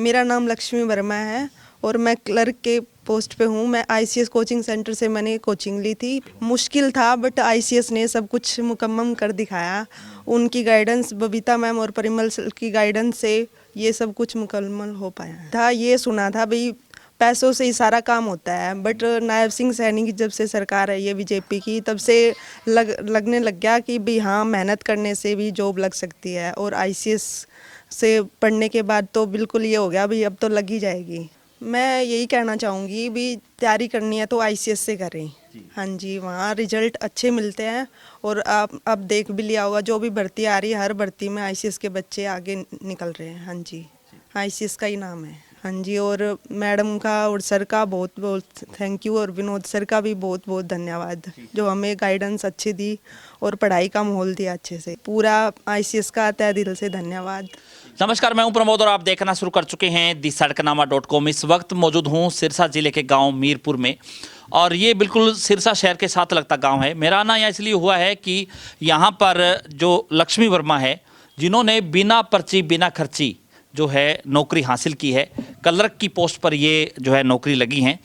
मेरा नाम लक्ष्मी वर्मा है और मैं क्लर्क के पोस्ट पे हूँ। मैं आईसीएस कोचिंग सेंटर से मैंने कोचिंग ली थी। मुश्किल था बट आईसीएस ने सब कुछ मुकम्मल कर दिखाया। उनकी गाइडेंस, बबीता मैम और परिमल सर की गाइडेंस से ये सब कुछ मुकम्मल हो पाया था। ये सुना था भाई पैसों से ही सारा काम होता है, बट नायब सिंह सैनी की जब से सरकार है ये बीजेपी की, तब से लगने लग गया कि भाई हाँ, मेहनत करने से भी जॉब लग सकती है। और आईसीएस से पढ़ने के बाद तो बिल्कुल ये हो गया भाई अब तो लग ही जाएगी। मैं यही कहना चाहूँगी भी तैयारी करनी है तो आईसीएस से करें। हाँ जी, वहाँ रिजल्ट अच्छे मिलते हैं। और आप अब देख भी लिया होगा, जो भी भर्ती आ रही है हर भर्ती में आईसीएस के बच्चे आगे निकल रहे हैं। हाँ जी, आईसीएस का ही नाम है। हाँ जी, और मैडम का और सर का बहुत बहुत थैंक यू, और विनोद सर का भी बहुत बहुत धन्यवाद, जो हमें गाइडेंस अच्छी दी और पढ़ाई का माहौल दिया अच्छे से। पूरा आईसीएस का तहे दिल से धन्यवाद। नमस्कार, मैं हूं प्रमोद और आप देखना शुरू कर चुके हैं दी-सड़कनामा.com। इस वक्त मौजूद हूं सिरसा जिले के गांव मीरपुर में, और ये बिल्कुल सिरसा शहर के साथ लगता गांव है। मेरा आना यहाँ इसलिए हुआ है कि यहाँ पर जो लक्ष्मी वर्मा है, जिन्होंने बिना पर्ची बिना खर्ची जो है नौकरी हासिल की है, क्लर्क की पोस्ट पर ये जो है नौकरी लगी हैं।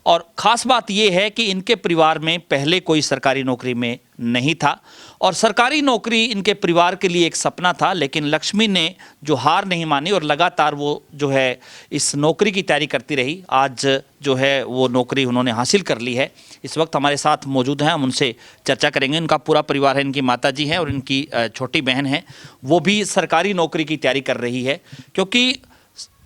और ख़ास बात ये है कि इनके परिवार में पहले कोई सरकारी नौकरी में नहीं था, और सरकारी नौकरी इनके परिवार के लिए एक सपना था। लेकिन लक्ष्मी ने जो हार नहीं मानी और लगातार वो जो है इस नौकरी की तैयारी करती रही। आज जो है वो नौकरी उन्होंने हासिल कर ली है। इस वक्त हमारे साथ मौजूद हैं, हम उनसे चर्चा करेंगे। इनका पूरा परिवार है, इनकी माता जी हैं और इनकी छोटी बहन है, वो भी सरकारी नौकरी की तैयारी कर रही है। क्योंकि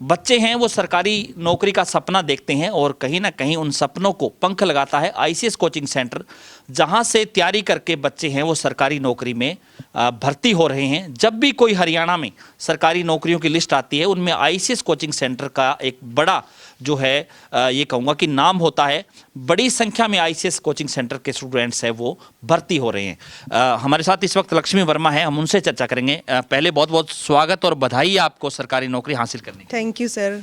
बच्चे हैं वो सरकारी नौकरी का सपना देखते हैं, और कहीं ना कहीं उन सपनों को पंख लगाता है आईसीएस कोचिंग सेंटर, जहां से तैयारी करके बच्चे हैं वो सरकारी नौकरी में भर्ती हो रहे हैं। जब भी कोई हरियाणा में सरकारी नौकरियों की लिस्ट आती है, उनमें आईसीएस कोचिंग सेंटर का एक बड़ा जो है ये कहूँगा कि नाम होता है। बड़ी संख्या में आईसीएस कोचिंग सेंटर के स्टूडेंट्स हैं वो भर्ती हो रहे हैं। हमारे साथ इस वक्त लक्ष्मी वर्मा है, हम उनसे चर्चा करेंगे। पहले बहुत बहुत स्वागत और बधाई आपको सरकारी नौकरी हासिल करने की। Thank you sir.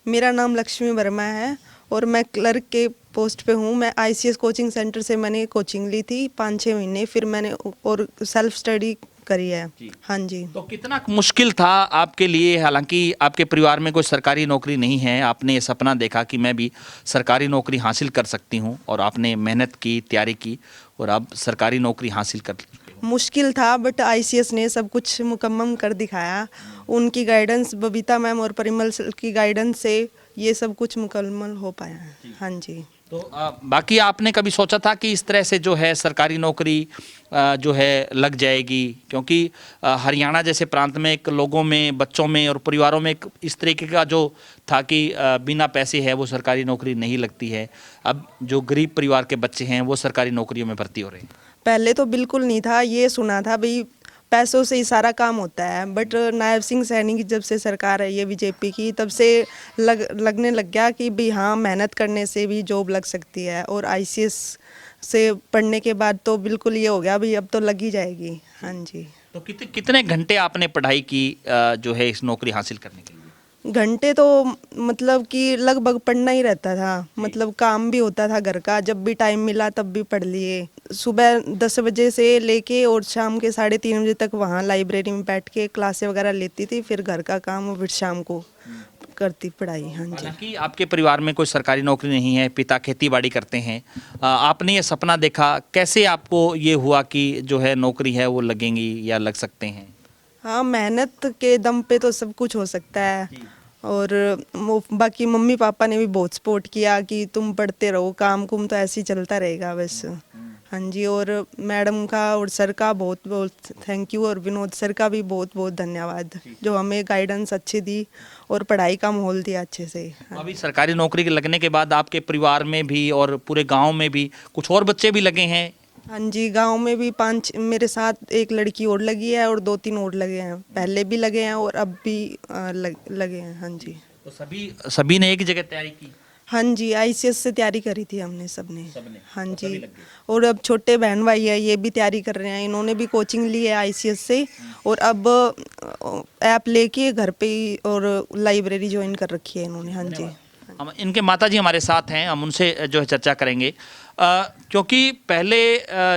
मेरा नाम लक्ष्मी वर्मा है और मैं क्लर्क के पोस्ट पे हूँ। मैं आईसीएस कोचिंग सेंटर से मैंने कोचिंग ली थी 5-6 महीने, फिर मैंने और सेल्फ स्टडी करी है। हाँ जी। तो कितना मुश्किल था आपके लिए? हालांकि आपके परिवार में कोई सरकारी नौकरी नहीं है, आपने ये सपना देखा कि मैं भी सरकारी नौकरी हासिल कर सकती हूँ, और आपने मेहनत की, तैयारी की, और अब सरकारी नौकरी हासिल कर। मुश्किल था बट आईसीएस ने सब कुछ मुकम्मल कर दिखाया। उनकी गाइडेंस, बबीता मैम और परिमल सर की गाइडेंस से ये सब कुछ मुकम्मल हो पाया है। हाँ जी। तो बाकी आपने कभी सोचा था कि इस तरह से जो है सरकारी नौकरी जो है लग जाएगी? क्योंकि हरियाणा जैसे प्रांत में एक लोगों में, बच्चों में और परिवारों में एक इस तरीके का जो था कि बिना पैसे है वो सरकारी नौकरी नहीं लगती है। अब जो गरीब परिवार के बच्चे हैं वो सरकारी नौकरियों में भर्ती हो रहे हैं। पहले तो बिल्कुल नहीं था, ये सुना था भाई पैसों से ही सारा काम होता है, बट नायब सिंह सैनी की जब से सरकार है ये बीजेपी की, तब से लगने लग गया कि भाई हाँ, मेहनत करने से भी जॉब लग सकती है। और आईसीएस से पढ़ने के बाद तो बिल्कुल ये हो गया भाई अब तो लग ही जाएगी। हाँ जी। तो कितने घंटे आपने पढ़ाई की जो है इस नौकरी हासिल करने के लिए? घंटे तो मतलब कि लगभग पढ़ना ही रहता था, मतलब काम भी होता था घर का, जब भी टाइम मिला तब भी पढ़ लिए। सुबह 10 बजे से लेके और शाम के 3:30 बजे तक वहाँ लाइब्रेरी में बैठ के क्लासें वगैरह लेती थी, फिर घर का काम और फिर शाम को करती पढ़ाई। हाँ जी। हालांकि आपके परिवार में कोई सरकारी नौकरी नहीं है, पिता खेती बाड़ी करते हैं, आपने ये सपना देखा, कैसे आपको ये हुआ कि जो है नौकरी है वो लगेंगी या लग सकते हैं? हाँ, मेहनत के दम पे तो सब कुछ हो सकता है। और बाकी मम्मी पापा ने भी बहुत सपोर्ट किया कि तुम पढ़ते रहो, काम कुम तो ऐसे ही चलता रहेगा बस। हाँ जी, और मैडम का और सर का बहुत बहुत थैंक यू, और विनोद सर का भी बहुत बहुत धन्यवाद, जो हमें गाइडेंस अच्छी दी और पढ़ाई का माहौल दिया अच्छे से। हाँ। अभी सरकारी नौकरी के लगने के बाद आपके परिवार में भी और पूरे गांव में भी कुछ और बच्चे भी लगे हैं? हाँ जी, गांव में भी 5 मेरे साथ एक लड़की और लगी है और 2-3 और लगे हैं, पहले भी लगे हैं और अब भी लगे हैं। हाँ जी। तो सभी ने एक ही जगह तैयारी की? हाँ जी, आईसीएस से तैयारी करी थी हमने सबने। हाँ जी। और अब छोटे बहन भाई है, ये भी तैयारी कर रहे हैं, इन्होंने भी कोचिंग ली है आईसीएस से, और अब ऐप लेके घर पे ही और लाइब्रेरी ज्वाइन कर रखी है इन्होंने। हाँ जी। हम इनके माताजी हमारे साथ हैं, हम उनसे जो है चर्चा करेंगे। क्योंकि पहले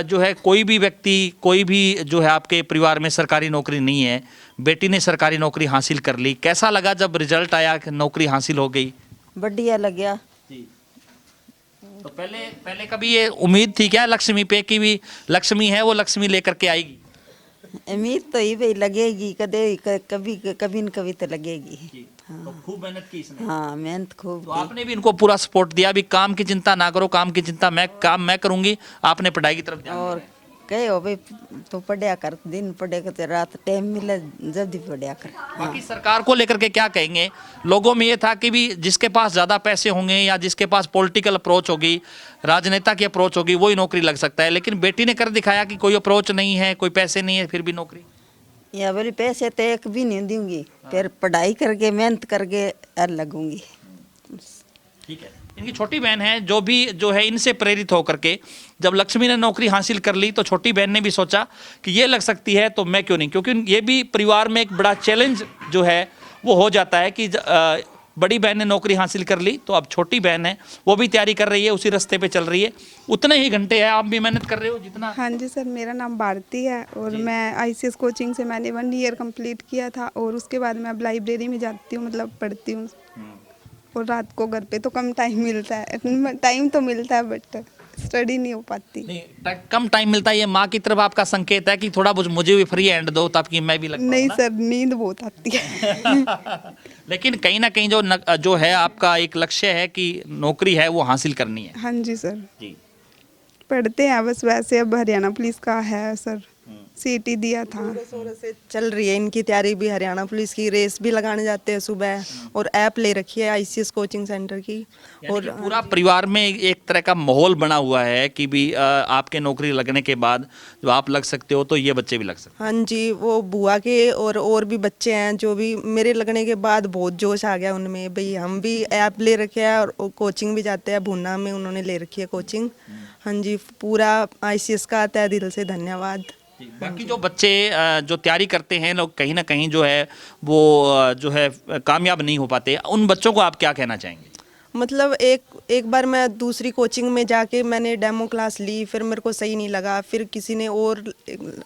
जो है कोई भी व्यक्ति, कोई भी जो है आपके परिवार में सरकारी नौकरी नहीं है, बेटी ने सरकारी नौकरी हासिल कर ली, कैसा लगा जब रिजल्ट आया कि नौकरी हासिल हो गई? बढ़िया लगा। जी। तो पहले कभी ये उम्मीद थी क्या लक्ष्मी पे कि भी लक्ष्मी है वो लक्ष्मी लेकर के आएगी? उम्मीद तो ही भाई लगेगी, कभी न कभी तो लगेगी। हाँ। तो खूब मेहनत की इसने। हाँ, मेहनत खूब तो की। आपने भी इनको पूरा सपोर्ट दिया भी काम की चिंता ना करो, काम की चिंता मैं करूंगी, आपने पढ़ाई की तरफ ध्यान और देना है। कहे हो भाई तो पढ़िया कर, दिन पढ़े कर तो रात टाइम मिले जब भी पढ़िया कर। बाकी सरकार को लेकर के क्या कहेंगे? लोगों में ये था कि भी जिसके पास ज्यादा पैसे होंगे या जिसके पास पॉलिटिकल अप्रोच होगी, राजनेता की अप्रोच होगी, वही नौकरी लग सकता है, लेकिन बेटी ने कर दिखाया कि कोई अप्रोच नहीं है, कोई पैसे नहीं है, फिर भी नौकरी। या बोले पैसे तो एक भी नहीं दूंगी, फिर पढ़ाई करके मेहनत करके लगूंगी। ठीक है। इनकी छोटी बहन है जो है इनसे प्रेरित होकर के जब लक्ष्मी ने नौकरी हासिल कर ली तो छोटी बहन ने भी सोचा कि ये लग सकती है तो मैं क्यों नहीं, क्योंकि ये भी परिवार में एक बड़ा चैलेंज जो है वो हो जाता है कि बड़ी बहन ने नौकरी हासिल कर ली तो अब छोटी बहन है वो भी तैयारी कर रही है, उसी रास्ते पे चल रही है। उतने ही घंटे हैं, आप भी मेहनत कर रहे हो जितना। हाँ जी सर, मेरा नाम भारती है और मैं आईसीएस कोचिंग से मैंने 1 ईयर कंप्लीट किया था और उसके बाद मैं अब लाइब्रेरी में जाती हूँ, मतलब पढ़ती हूँ। और रात को घर पे तो कम टाइम मिलता है, टाइम तो मिलता है बट स्टडी नहीं हो पाती। नहीं, कम टाइम मिलता है, ये माँ की तरफ आपका संकेत है कि थोड़ा मुझे भी फ्री हैंड दो ताकि मैं भी लग पाऊं नहीं ना। सर, नींद बहुत आती है। लेकिन कहीं ना कहीं जो है आपका एक लक्ष्य है कि नौकरी है वो हासिल करनी है। हाँ जी सर, जी। पढ़ते हैं बस, वैसे अब हरियाणा पुलिस का है सर, सीटी दिया था। जोरों से चल रही है इनकी तैयारी भी, हरियाणा पुलिस की रेस भी लगाने जाते हैं सुबह, और ऐप ले रखी है आईसीएस कोचिंग सेंटर की। और पूरा परिवार में एक तरह का माहौल बना हुआ है कि भी आपके नौकरी लगने के बाद जब आप लग सकते हो तो ये बच्चे भी लग सकते हाँ जी, वो बुआ के और भी बच्चे हैं जो भी मेरे लगने के बाद बहुत जोश आ गया उनमें, भाई हम भी ऐप ले रखे हैं और कोचिंग भी जाते हैं, भूना में उन्होंने ले रखी है कोचिंग। हाँ जी, पूरा आईसीएस का तहे दिल से धन्यवाद। हैं। बाकी जो बच्चे जो तैयारी करते हैं लोग कहीं ना कहीं जो है वो जो है कामयाब नहीं हो पाते, उन बच्चों को आप क्या कहना चाहेंगे? मतलब एक बार मैं दूसरी कोचिंग में जाके मैंने डेमो क्लास ली, फिर मेरे को सही नहीं लगा, फिर किसी ने और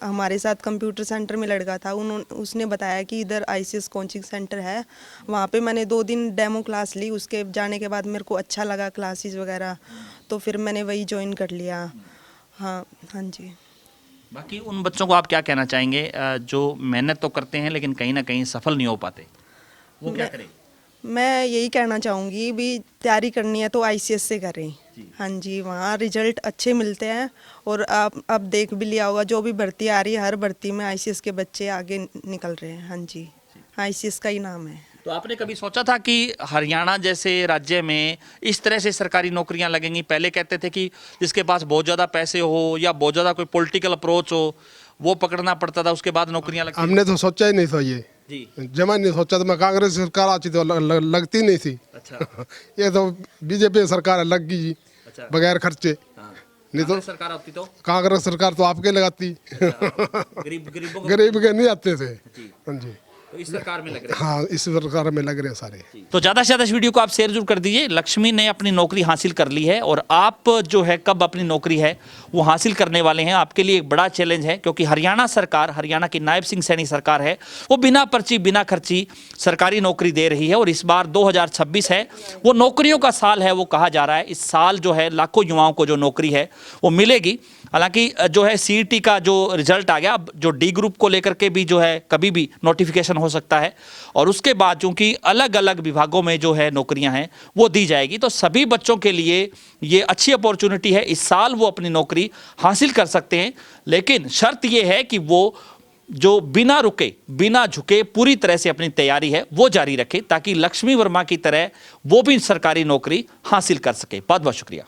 हमारे साथ कंप्यूटर सेंटर में लड़का था, उसने बताया कि इधर आईसीएस कोचिंग सेंटर है, वहाँ पे मैंने 2 दिन डेमो क्लास ली, उसके जाने के बाद मेरे को अच्छा लगा क्लासेस वगैरह, तो फिर मैंने वही ज्वाइन कर लिया। हाँ हाँ जी। बाकी उन बच्चों को आप क्या कहना चाहेंगे जो मेहनत तो करते हैं लेकिन कहीं ना कहीं सफल नहीं हो पाते, वो क्या करें? मैं यही कहना चाहूँगी भी तैयारी करनी है तो आईसीएस से करें। हाँ जी, वहाँ रिजल्ट अच्छे मिलते हैं, और आप अब देख भी लिया होगा जो भी भर्ती आ रही है, हर भर्ती में आईसीएस के बच्चे आगे निकल रहे हैं। हाँ जी, आईसीएस का ही नाम है। तो आपने कभी सोचा था कि हरियाणा जैसे राज्य में इस तरह से सरकारी नौकरियां लगेंगी? पहले कहते थे कि जिसके पास बहुत ज़्यादा पैसे हो या बहुत ज़्यादा कोई पॉलिटिकल अप्रोच हो वो पकड़ना पड़ता था, उसके बाद नौकरियां लगती। हमने तो सोचा ही नहीं था ये जी। जमा नहीं सोचा, तो मैं कांग्रेस सरकार आती तो लगती नहीं थी। अच्छा। ये तो बीजेपी सरकार लग गई जी, अच्छा। बगैर खर्चे। हाँ। नहीं तो सरकार होती तो कांग्रेस सरकार तो आपके लगाती, गरीबों को। गरीब के नहीं आते थे। हाँ जी, तो इस सरकार में लग रहे हैं। हाँ इस सरकार में लग रहे हैं सारे। तो ज़्यादा से ज़्यादा इस वीडियो को आप शेयर जरूर कर दीजिए। लक्ष्मी ने अपनी नौकरी हासिल कर ली है और आप जो है कब अपनी नौकरी है वो हासिल करने वाले हैं, आपके लिए एक बड़ा चैलेंज है, क्योंकि हरियाणा सरकार, हरियाणा की नायब सिंह सैनी सरकार है, वो बिना पर्ची बिना खर्ची सरकारी नौकरी दे रही है। और इस बार 2026 है, वो नौकरियों का साल है, वो कहा जा रहा है। इस साल जो है लाखों युवाओं को जो नौकरी है वो मिलेगी। हालांकि जो है सीईटी का जो रिजल्ट आ गया, अब जो डी ग्रुप को लेकर के भी जो है कभी भी नोटिफिकेशन हो सकता है, और उसके बाद चूंकि अलग अलग विभागों में जो है नौकरियां हैं वो दी जाएगी, तो सभी बच्चों के लिए ये अच्छी अपॉर्चुनिटी है। इस साल वो अपनी नौकरी हासिल कर सकते हैं, लेकिन शर्त ये है कि वो जो बिना रुके बिना झुके पूरी तरह से अपनी तैयारी है वो जारी रखे, ताकि लक्ष्मी वर्मा की तरह वो भी सरकारी नौकरी हासिल कर सके। बहुत बहुत शुक्रिया।